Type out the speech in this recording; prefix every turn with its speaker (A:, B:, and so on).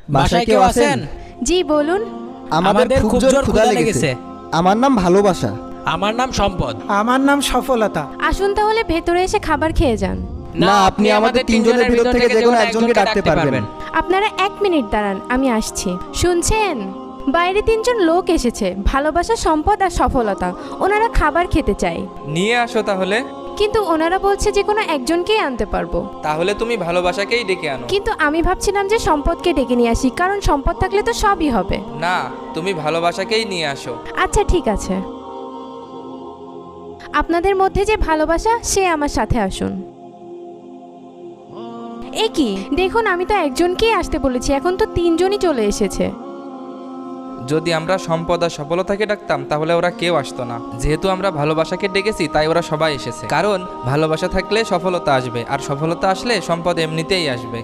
A: বাসায় কেউ আছেন?
B: জি বলুন।
A: আমাদের খুব জোর ক্ষুধা লেগেছে।
C: আমার নাম ভালোবাসা।
A: আমার নাম সম্পদ।
D: আমার নাম সফলতা।
B: আসুন তাহলে ভেতরে এসে খাবার খেয়ে যান।
C: না, আপনি আমাদের তিনজনের ভিতর থেকে যে কোনো একজনকে ডাকতে পারবেন।
B: আপনারা 1 মিনিট দাঁড়ান, আমি আসছি। শুনছেন, বাইরে 3 জন লোক এসেছে, ভালোবাসা, সম্পদ আর সফলতা। ওনারা খাবার খেতে চায়,
E: নিয়ে আসো তাহলে।
B: কিন্তু ওনারা বলছে যে কোনো একজনকেই আনতে পারবো।
E: তাহলে তুমি ভালোবাসাকেই ডেকে আনো।
B: কিন্তু আমি ভাবছিলাম যে সম্পদকে ডেকে নিয়ে আসি, কারণ সম্পদ থাকলে তো সবই হবে।
E: না, তুমি ভালোবাসাকেই নিয়ে আসো।
B: আচ্ছা ঠিক আছে, আপনাদের মধ্যে যে ভালোবাসা সে আমার সাথে আসুন। এ কি দেখুন, আমি তো একজনকেই আসতে বলেছি, এখন তো 3 জনই চলে এসেছে।
E: যদি আমরা সম্পদ আর সফলতাকে ডাকতাম তাহলে ওরা কেউ আসতো না। যেহেতু আমরা ভালোবাসাকে ডেকেছি তাই ওরা সবাই এসেছে, কারণ ভালোবাসা থাকলে সফলতা আসবে, আর সফলতা আসলে সম্পদ এমনিতেই আসবে।